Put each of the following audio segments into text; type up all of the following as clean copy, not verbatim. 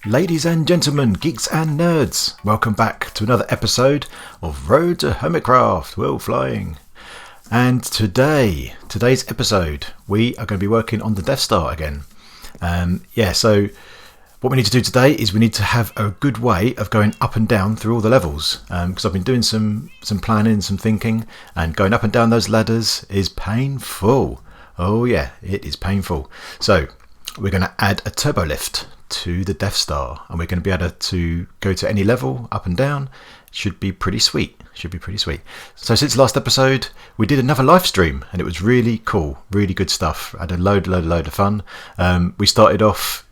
Ladies and gentlemen, geeks and nerds, welcome back to another episode of Road to HermitCraft, World Flying. And today's episode, we are going to be working on the Death Star again. So what we need to do today is we need to have a good way of going up and down through all the levels. Because I've been doing some planning, some thinking, and going up and down those ladders is painful. Oh yeah, it is painful. So we're going to add a turbo lift to the Death Star, and we're going to be able to go to any level up and down. Should be pretty sweet. So since last episode we did another live stream and it was really cool, really good stuff. I had a load of fun. We started off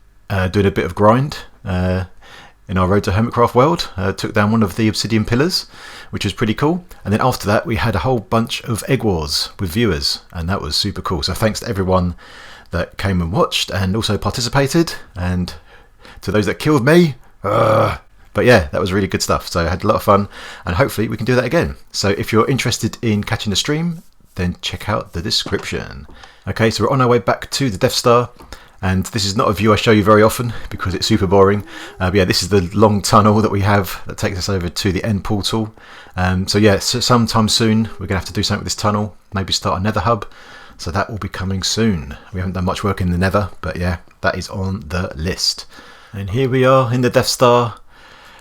doing a bit of grind in our Road to HermitCraft world. Took down one of the obsidian pillars, which was pretty cool, and then after that we had a whole bunch of egg wars with viewers, and that was super cool. So thanks to everyone that came and watched and also participated, and to those that killed me. But yeah, that was really good stuff. So I had a lot of fun, and hopefully we can do that again. So if you're interested in catching the stream, then check out the description. Okay, so we're on our way back to the Death Star, and this is not a view I show you very often because it's super boring. But yeah, this is the long tunnel that we have that takes us over to the end portal. So sometime soon we're going to have to do something with this tunnel, maybe start a nether hub. So that will be coming soon. We haven't done much work in the nether, but yeah, that is on the list. And here we are in the Death Star,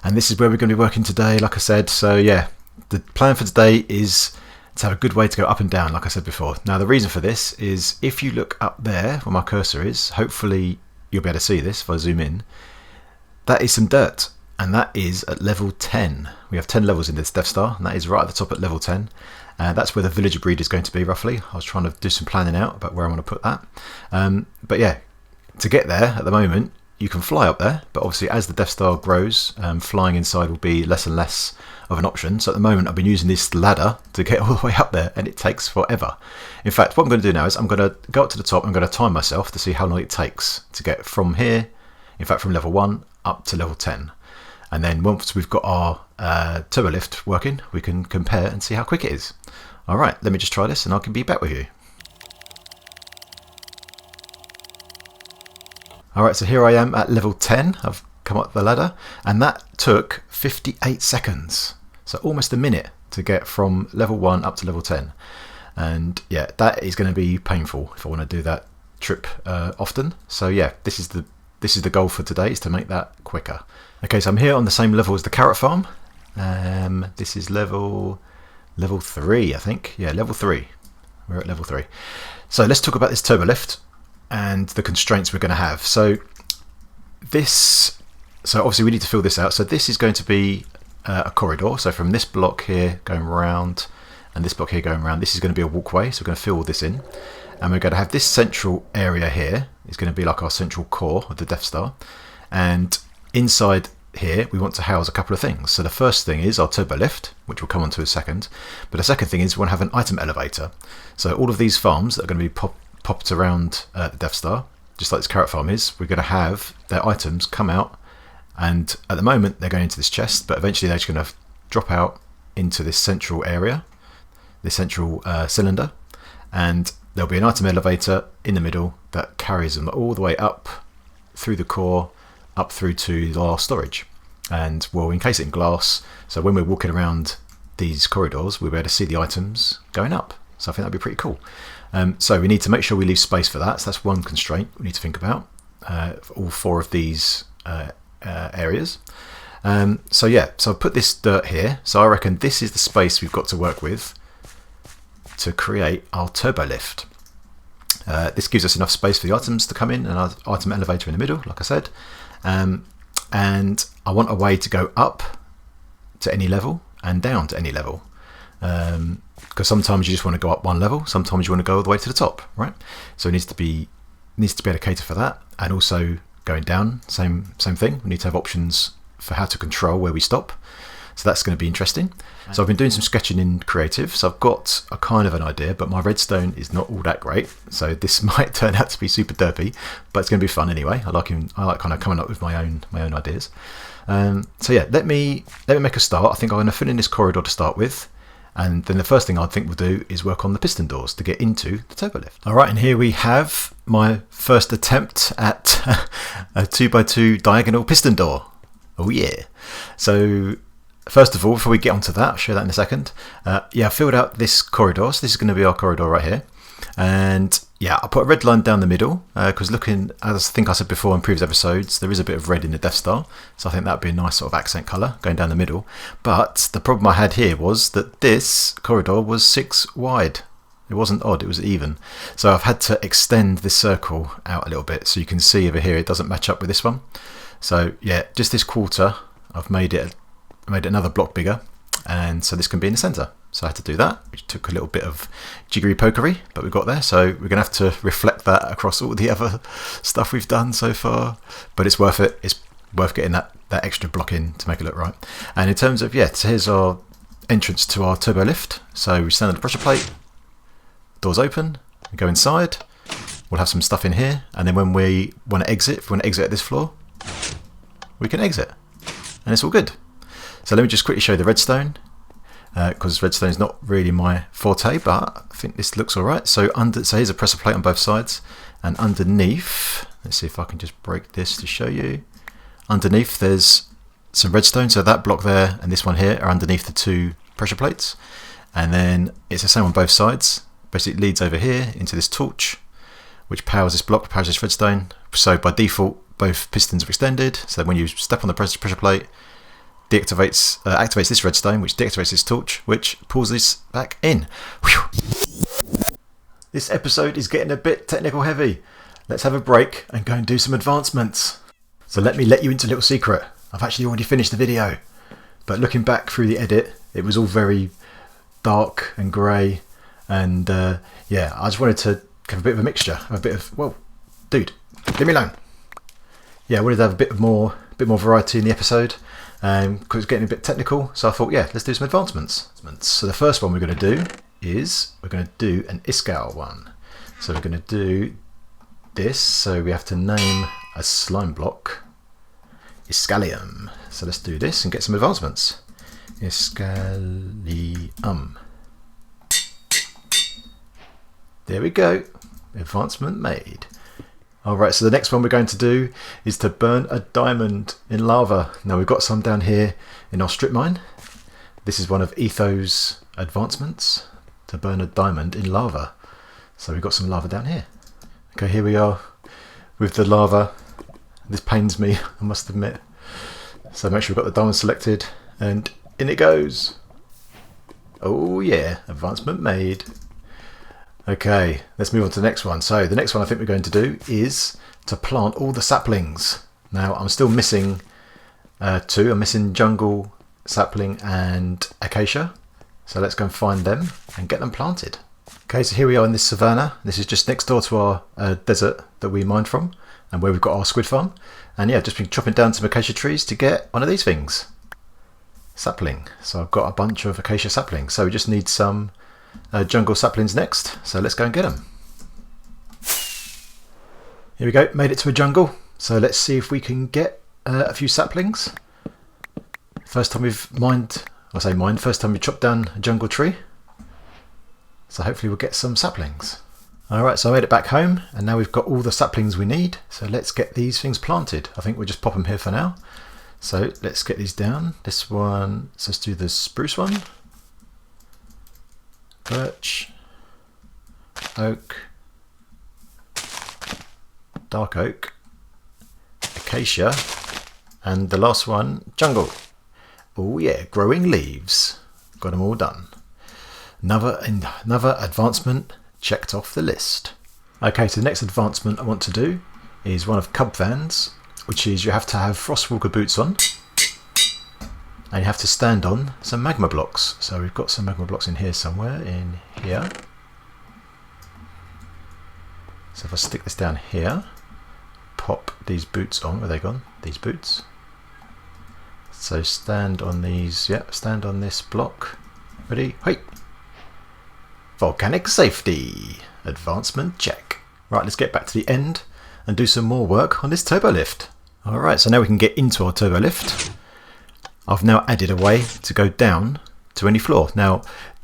and this is where we're going to be working today, like I said. So yeah, the plan for today is to have a good way to go up and down, like I said before. Now the reason for this is if you look up there where my cursor is, hopefully you'll be able to see this if I zoom in. That is some dirt, and that is at level 10. We have 10 levels in this Death Star, and that is right at the top at level 10. That's where the villager breed is going to be roughly. I was trying to do some planning out about where I want to put that. But yeah, to get there at the moment, you can fly up there, but obviously as the Death Star grows, flying inside will be less and less of an option. So at the moment I've been using this ladder to get all the way up there, and it takes forever. In fact, what I'm going to do now is I'm going to go up to the top. I'm going to time myself to see how long it takes to get from here, in fact from level 1 up to level 10. And then once we've got our turbo lift working, we can compare and see how quick it is. Alright, let me just try this and I can be back with you. Alright, so here I am at level 10. I've come up the ladder, and that took 58 seconds. So almost a minute to get from level 1 up to level 10. And yeah, that is going to be painful if I want to do that trip often. So yeah, this is the goal for today, is to make that quicker. Okay, so I'm here on the same level as the carrot farm. This is level 3, I think. Yeah, level 3. We're at level 3. So let's talk about this turbo lift and the constraints we're going to have. So obviously we need to fill this out. So this is going to be a corridor. So from this block here going around and this block here going around, this is going to be a walkway. So we're going to fill all this in, and we're going to have this central area here. It's going to be like our central core of the Death Star, and inside here we want to house a couple of things. So the first thing is our turbo lift, which we'll come on to in a second, but the second thing is we want to have an item elevator. So all of these farms that are going to be popped around the Death Star, just like this carrot farm is, we're going to have their items come out, and at the moment they're going into this chest, but eventually they're just going to drop out into this central area, this central cylinder, and there'll be an item elevator in the middle that carries them all the way up through the core, up through to our storage, and we'll encase it in glass, so when we're walking around these corridors we'll be able to see the items going up. So I think that'd be pretty cool. So we need to make sure we leave space for that. So that's one constraint we need to think about for all 4 of these areas. So I've put this dirt here. So I reckon this is the space we've got to work with to create our turbo lift. This gives us enough space for the items to come in, and our item elevator in the middle, like I said. And I want a way to go up to any level and down to any level. Because sometimes you just want to go up one level, sometimes you want to go all the way to the top, right? So it needs to be able to cater for that, and also going down, same thing. We need to have options for how to control where we stop. So that's going to be interesting. So I've been doing some sketching in creative, so I've got a kind of an idea, but my redstone is not all that great, so this might turn out to be super derpy, but it's going to be fun anyway. I like kind of coming up with my own ideas. So yeah, let me make a start. I think I'm going to fill in this corridor to start with. And then the first thing I think we'll do is work on the piston doors to get into the turbo lift. All right, and here we have my first attempt at a 2x2 diagonal piston door. Oh yeah. So first of all, before we get onto that, I'll show that in a second. Yeah, I filled out this corridor. So this is going to be our corridor right here. And yeah, I put a red line down the middle because looking, as I think I said before in previous episodes, there is a bit of red in the Death Star. So I think that would be a nice sort of accent colour going down the middle. But the problem I had here was that this corridor was 6 wide. It wasn't odd, it was even. So I've had to extend this circle out a little bit. So you can see over here, it doesn't match up with this one. So yeah, just this quarter, I've made it another block bigger. And so this can be in the centre. So I had to do that, which took a little bit of jiggery pokery, but we got there. So we're going to have to reflect that across all the other stuff we've done so far. But it's worth it. It's worth getting that extra block in to make it look right. And in terms of, yeah, so here's our entrance to our turbo lift. So we stand on the pressure plate, doors open, we go inside. We'll have some stuff in here. And then when we want to exit, if we want to exit at this floor, we can exit. And it's all good. So let me just quickly show you the redstone. Because redstone is not really my forte, but I think this looks alright. So here's a pressure plate on both sides, and underneath, let's see if I can just break this to show you. Underneath there's some redstone, so that block there and this one here are underneath the 2 pressure plates. And then it's the same on both sides. Basically it leads over here into this torch, which powers this block, powers this redstone. So by default, both pistons are extended, so when you step on the pressure plate, activates this redstone, which deactivates this torch, which pulls this back in. Whew. This episode is getting a bit technical heavy. Let's have a break and go and do some advancements. So let me let you into a little secret. I've actually already finished the video, but looking back through the edit, it was all very dark and grey, and yeah, I just wanted to have a bit of a mixture, a bit of, whoa, dude, leave me alone. Yeah, I wanted to have a bit more variety in the episode. Because it's getting a bit technical, so I thought, yeah, let's do some advancements. So the first one we're going to do is we're going to do an Iscal one. So we're going to do this. So we have to name a slime block Iscalium. So let's do this and get some advancements. Iscalium. There we go. Advancement made. Alright, so the next one we're going to do is to burn a diamond in lava. Now we've got some down here in our strip mine. This is one of Etho's advancements, to burn a diamond in lava. So we've got some lava down here. Okay, here we are with the lava. This pains me, I must admit. So make sure we've got the diamond selected, and in it goes. Oh yeah, advancement made. Okay, let's move on to the next one. So the next one I think we're going to do is to plant all the saplings. Now I'm still missing 2. I'm missing jungle sapling and acacia. So let's go and find them and get them planted. Okay, so here we are in this savannah. This is just next door to our desert that we mined from and where we've got our squid farm. And yeah, just been chopping down some acacia trees to get one of these things. Sapling. So I've got a bunch of acacia saplings. So we just need some jungle saplings next, so let's go and get them. Here we go, made it to a jungle, so let's see if we can get a few saplings. First time we've first time we chopped down a jungle tree, so hopefully we'll get some saplings. Alright, so I made it back home and now we've got all the saplings we need, so let's get these things planted. I think we'll just pop them here for now. So let's get these down. This one, so let's do the spruce one. Birch, oak, dark oak, acacia, and the last one, jungle. Oh yeah, growing leaves. Got them all done. Another advancement checked off the list. Okay, so the next advancement I want to do is one of Cub Van's, which is you have to have Frostwalker boots on. And you have to stand on some magma blocks. So we've got some magma blocks in here somewhere, in here. So if I stick this down here, pop these boots on. Where are they gone? These boots. So stand on these, yep, stand on this block. Ready? Hey! Volcanic safety. Advancement check. Right, let's get back to the end and do some more work on this turbo lift. Alright, so now we can get into our turbo lift. I've now added a way to go down to any floor. Now,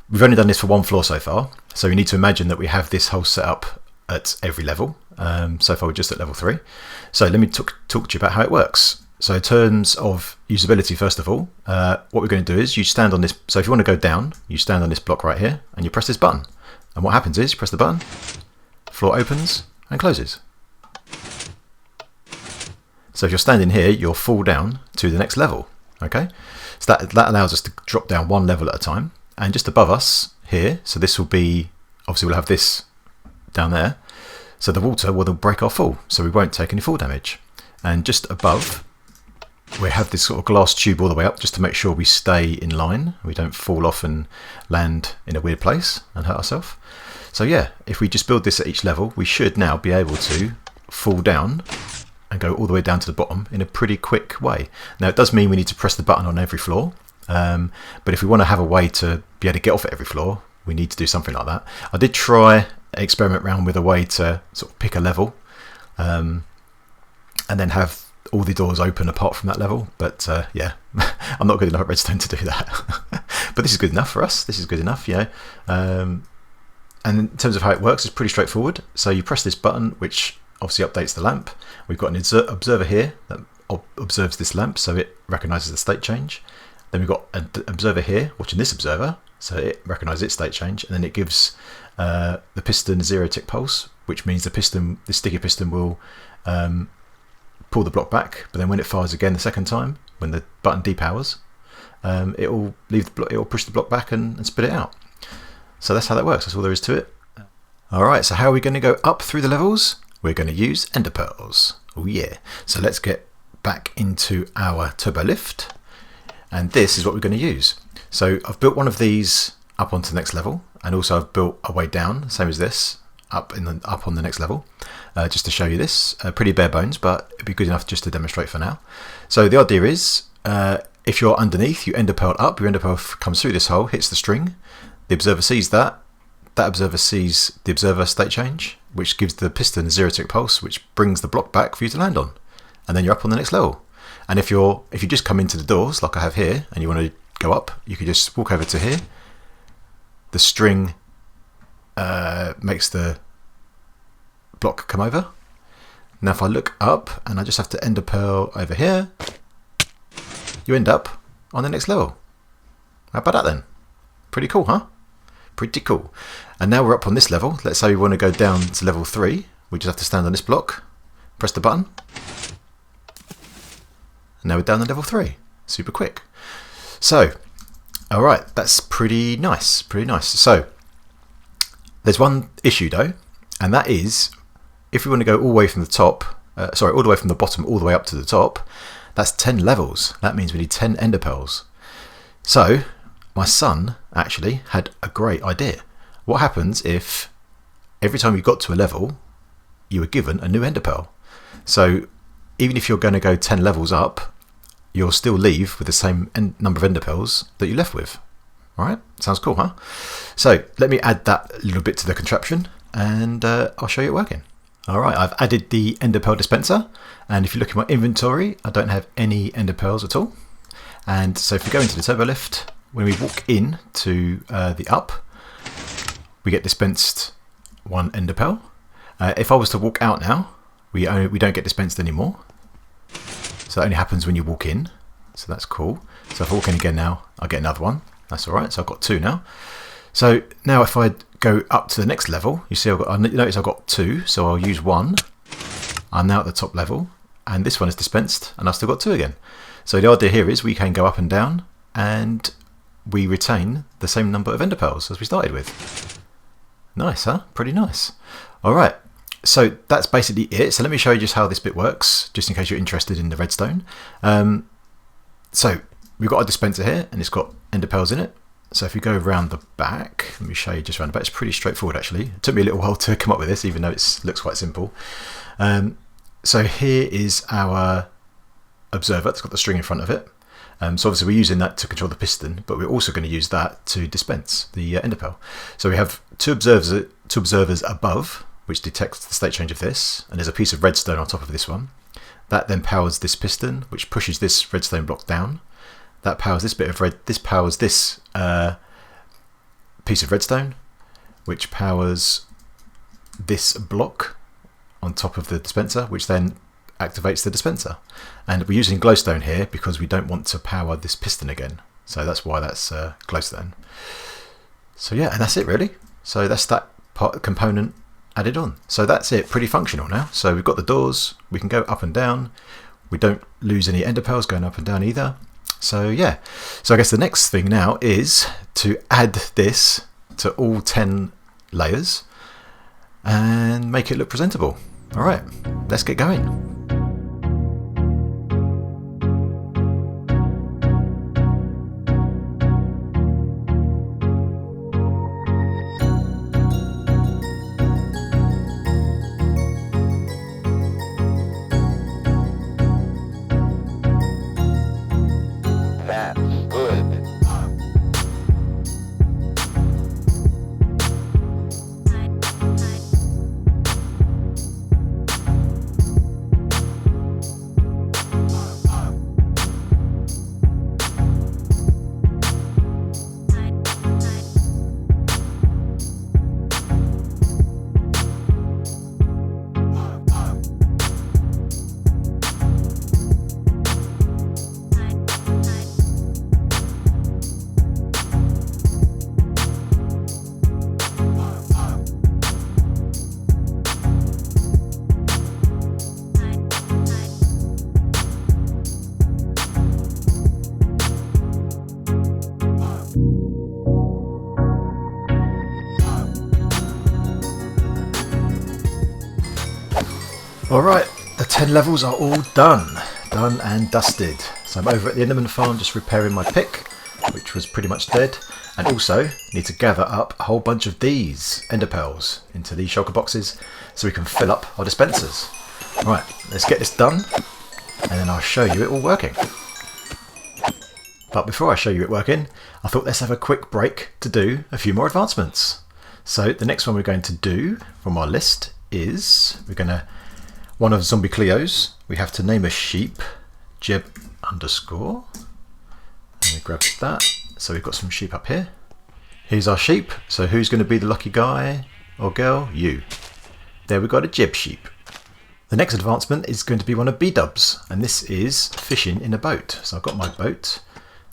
we've only done this for one floor so far, so you need to imagine that we have this whole setup at every level. So far we're just at level 3. So let me talk to you about how it works. So in terms of usability, first of all, what we're going to do is you stand on this. So if you want to go down, you stand on this block right here and you press this button. And what happens is you press the button, floor opens and closes. So if you're standing here, you'll fall down to the next level. Okay, so that allows us to drop down one level at a time. And just above us here, so this will be, obviously we'll have this down there. So the water will break our fall, so we won't take any fall damage. And just above, we have this sort of glass tube all the way up just to make sure we stay in line. We don't fall off and land in a weird place and hurt ourselves. So yeah, if we just build this at each level, we should now be able to fall down and go all the way down to the bottom in a pretty quick way. Now it does mean we need to press the button on every floor, but if we want to have a way to be able to get off at every floor, we need to do something like that. I did try experiment around with a way to sort of pick a level and then have all the doors open apart from that level, but yeah, I'm not good enough at Redstone to do that. But this is good enough for us. This is good enough, you know. And in terms of how it works, it's pretty straightforward. So you press this button, which obviously updates the lamp. We've got an observer here that observes this lamp, so it recognises the state change. Then we've got an observer here watching this observer, so it recognises its state change, and then it gives the piston 0 tick pulse, which means the sticky piston will pull the block back, but then when it fires again the second time, when the button depowers, it will push the block back and spit it out. So that's how that works. That's all there is to it. Alright, so how are we going to go up through the levels? We're going to use ender pearls. Oh yeah. So let's get back into our turbo lift, and this is what we're going to use. So I've built one of these up onto the next level, and also I've built a way down, same as this, up on the next level, just to show you this. Pretty bare bones, but it'd be good enough just to demonstrate for now. So the idea is, if you're underneath, you ender pearl up, your ender pearl comes through this hole, hits the string, the observer sees that observer sees the observer state change, which gives the piston a 0 tick pulse, which brings the block back for you to land on, and then you're up on the next level. And if you just come into the doors like I have here and you want to go up, you can just walk over to here. The string makes the block come over. Now if I look up and I just have to ender pearl over here, you end up on the next level. How about that then? Pretty cool, huh? Pretty cool. And now we're up on this level. Let's say we want to go down to level 3. We just have to stand on this block, press the button, and now we're down to level 3. Super quick. So, alright, that's pretty nice. Pretty nice. So, there's one issue though, and that is if we want to go all the way from the top, all the way from the bottom all the way up to the top, that's 10 levels. That means we need 10 ender pearls. So, my son actually had a great idea. What happens if every time you got to a level, you were given a new ender pearl? So even if you're going to go 10 levels up, you'll still leave with the same number of ender pearls that you left with. Alright, sounds cool, huh? So let me add that little bit to the contraption, and I'll show you it working. Alright, I've added the ender pearl dispenser, and if you look at my inventory, I don't have any ender pearls at all. And so if we go into the turbo lift, when we walk in to the up, we get dispensed 1 ender pearl. If I was to walk out now, we don't get dispensed anymore. So that only happens when you walk in. So that's cool. So if I walk in again now, I'll get another one. That's alright. So I've got 2 now. So now if I go up to the next level, you see notice I've got 2. So I'll use 1. I'm now at the top level, and this one is dispensed, and I've still got 2 again. So the idea here is we can go up and down, and we retain the same number of ender pearls as we started with. Nice, huh? Pretty nice. Alright, so that's basically it. So let me show you just how this bit works, just in case you're interested in the redstone. So we've got a dispenser here, and it's got ender pearls in it. So if you go around the back, let me show you just around the back. It's pretty straightforward actually. It took me a little while to come up with this, even though it looks quite simple. So here is our observer that's got the string in front of it. So obviously we're using that to control the piston, but we're also going to use that to dispense the ender pearl. So we have two observers above, which detects the state change of this, and there's a piece of redstone on top of this one. That then powers this piston, which pushes this redstone block down. That powers this bit of this powers this piece of redstone, which powers this block on top of the dispenser, which then activates the dispenser. And we're using glowstone here because we don't want to power this piston again. So that's why that's glowstone. So yeah, and that's it really. So that's that component added on. So that's it, pretty functional now. So we've got the doors, we can go up and down. We don't lose any ender pearls going up and down either. So yeah, so I guess the next thing now is to add this to all 10 layers and make it look presentable. All right, let's get going. Alright, the 10 levels are all done and dusted. So I'm over at the Enderman farm just repairing my pick, which was pretty much dead, and also need to gather up a whole bunch of these ender pearls into these shulker boxes so we can fill up our dispensers. Alright, let's get this done and then I'll show you it all working. But before I show you it working, I thought let's have a quick break to do a few more advancements. So the next one we're going to do from our list is one of Zombie Cleo's. We have to name a sheep Jeb underscore. And we grab that. So we've got some sheep up here. Here's our sheep. So who's going to be the lucky guy or girl? You. There we've got a Jeb sheep. The next advancement is going to be one of B-dubs, and this is fishing in a boat. So I've got my boat,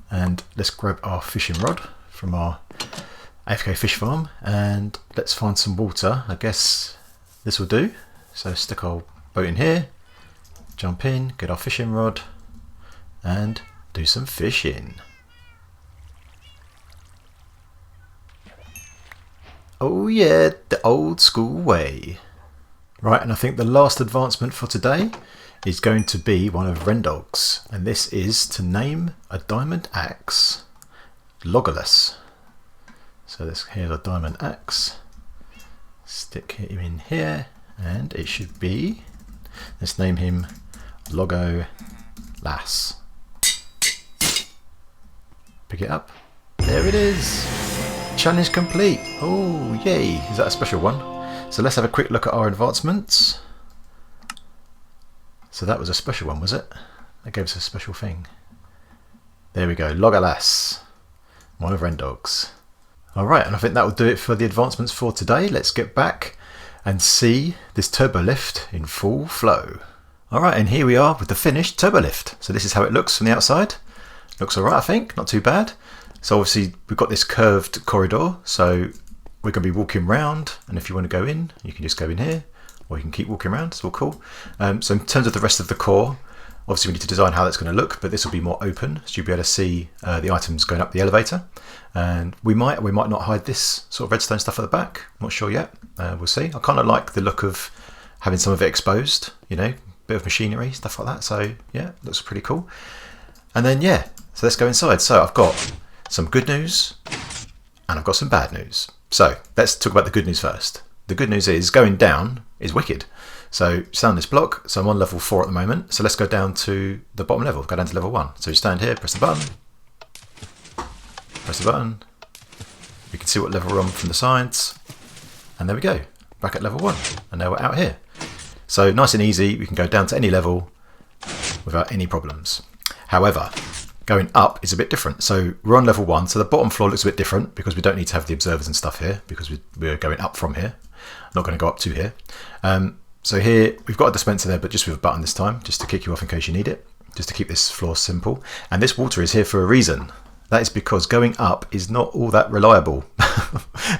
and let's grab our fishing rod from our AFK fish farm, and let's find some water. I guess this will do. So stick our boat in here, jump in, get our fishing rod, and do some fishing. Oh yeah, the old school way. Right, and I think the last advancement for today is going to be one of Rendog's, and this is to name a diamond axe Loggerless. So here's a diamond axe. Stick him in here, and it should be, let's name him Logo Lass. Pick it up. There it is. Challenge complete. Oh, yay. Is that a special one? So let's have a quick look at our advancements. So that was a special one, was it? That gave us a special thing. There we go. Logo Lass. One of Rendog's. Alright, and I think that will do it for the advancements for today. Let's get back and see this turbo lift in full flow. Alright, and here we are with the finished turbo lift. So this is how it looks from the outside. Looks alright, I think, not too bad. So obviously we've got this curved corridor, so we're going to be walking around, and if you want to go in, you can just go in here, or you can keep walking around, it's all cool. So in terms of the rest of the core, obviously we need to design how that's going to look, but this will be more open, so you'll be able to see the items going up the elevator. And we might not hide this sort of redstone stuff at the back. I'm not sure yet. We'll see. I kind of like the look of having some of it exposed, you know, bit of machinery, stuff like that. So yeah, looks pretty cool. And then yeah, so let's go inside. So I've got some good news and I've got some bad news. So let's talk about the good news first. The good news is going down is wicked. So stand this block. So I'm on level 4 at the moment. So let's go down to the bottom level, go down to level 1. So you stand here, press the button. Press the button. We can see what level we're on from the sides. And there we go. Back at level 1. And now we're out here. So nice and easy. We can go down to any level without any problems. However, going up is a bit different. So we're on level 1. So the bottom floor looks a bit different because we don't need to have the observers and stuff here because we're going up from here. not going to go up to here. So here we've got a dispenser there, but just with a button this time, just to kick you off in case you need it, just to keep this floor simple. And this water is here for a reason. That is because going up is not all that reliable,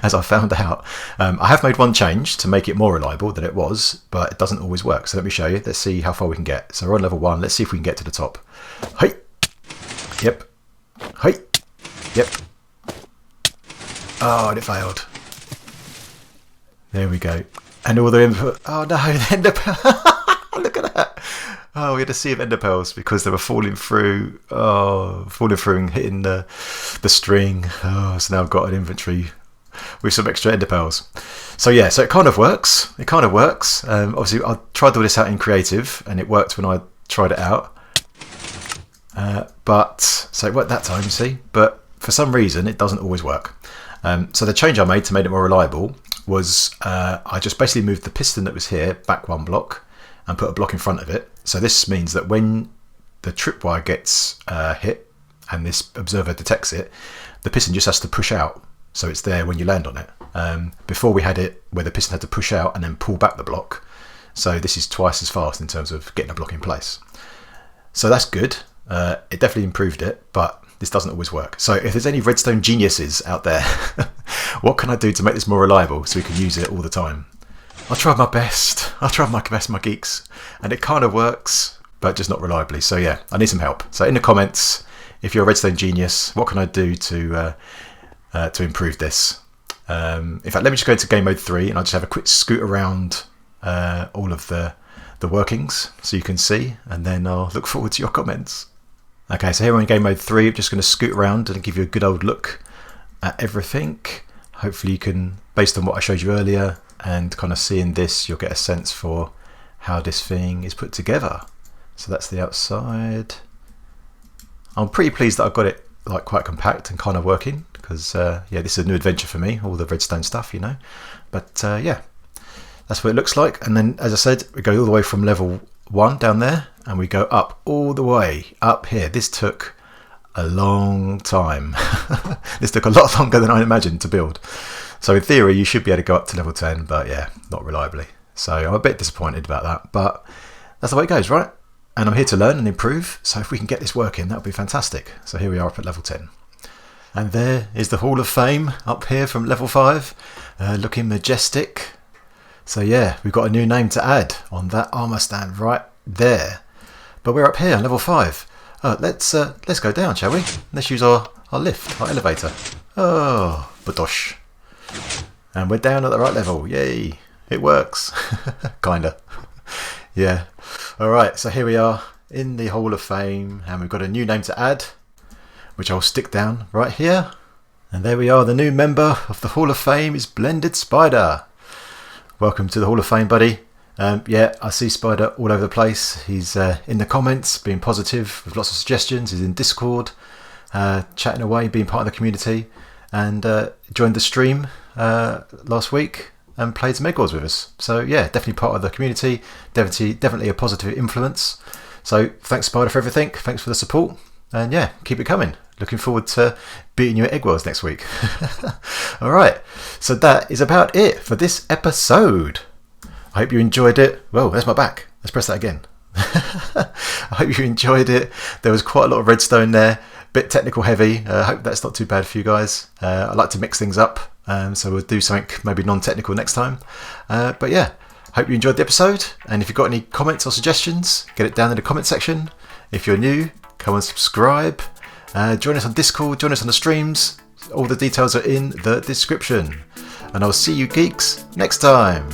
as I found out. I have made one change to make it more reliable than it was, but it doesn't always work. So let me show you. Let's see how far we can get. So we're on level 1. Let's see if we can get to the top. Hey! Yep. Hey! Yep. Oh, and it failed. There we go. And all the input. Oh no, the ender pearl. Look at that. Oh, we had a sea of ender pearls because they were falling through. Oh, falling through and hitting the string. Oh, so now I've got an inventory with some extra ender pearls. So yeah, so it kind of works. It kind of works. Obviously, I tried all this out in creative, and it worked when I tried it out. So it worked that time, you see. But for some reason, it doesn't always work. So the change I made to make it more reliable was I just basically moved the piston that was here back 1 block and put a block in front of it. So this means that when the tripwire gets hit and this observer detects it, the piston just has to push out. So it's there when you land on it. Before we had it where the piston had to push out and then pull back the block. So this is twice as fast in terms of getting a block in place. So that's good. It definitely improved it, but this doesn't always work. So if there's any redstone geniuses out there, what can I do to make this more reliable so we can use it all the time? I tried my best. I tried my best, my geeks, and it kind of works, but just not reliably. So yeah, I need some help. So in the comments, if you're a redstone genius, what can I do to improve this? In fact, let me just go to game mode 3 and I'll just have a quick scoot around all of the workings so you can see, and then I'll look forward to your comments. Okay, so here we're in game mode 3. I'm just going to scoot around and give you a good old look at everything. Hopefully you can, based on what I showed you earlier and kind of seeing this, you'll get a sense for how this thing is put together. So that's the outside. I'm pretty pleased that I've got it like quite compact and kind of working, because yeah, this is a new adventure for me, all the redstone stuff, you know. But yeah, that's what it looks like. And then, as I said, we go all the way from level 1 down there and we go up all the way up here. This took a long time. This took a lot longer than I imagined to build. So in theory you should be able to go up to level 10, but yeah, not reliably. So I'm a bit disappointed about that, but that's the way it goes, right? And I'm here to learn and improve, so if we can get this working, that would be fantastic. So here we are up at level 10. And there is the Hall of Fame up here from level 5, looking majestic. So yeah, we've got a new name to add on that armor stand right there. But we're up here on level 5. Let's go down, shall we? Let's use our lift, our elevator. Oh, badosh. And we're down at the right level. Yay! It works. Kinda. Yeah. Alright, so here we are in the Hall of Fame, and we've got a new name to add, which I'll stick down right here. And there we are, the new member of the Hall of Fame is Blended Spider. Welcome to the Hall of Fame, buddy. Yeah, I see Spider all over the place. He's in the comments, being positive with lots of suggestions. He's in Discord, chatting away, being part of the community, and joined the stream last week and played some Egg Wars with us. So yeah, definitely part of the community, definitely a positive influence. So thanks, Spider, for everything. Thanks for the support, and yeah, keep it coming. Looking forward to beating you at Egg Wars next week. All right, so that is about it for this episode. I hope you enjoyed it. Whoa, there's my back. Let's press that again. I hope you enjoyed it. There was quite a lot of redstone there, bit technical heavy. I hope that's not too bad for you guys. I like to mix things up, so we'll do something maybe non-technical next time. But yeah, hope you enjoyed the episode, and if you've got any comments or suggestions, get it down in the comment section. If you're new, come and subscribe. Join us on Discord, join us on the streams. All the details are in the description. And I'll see you geeks next time.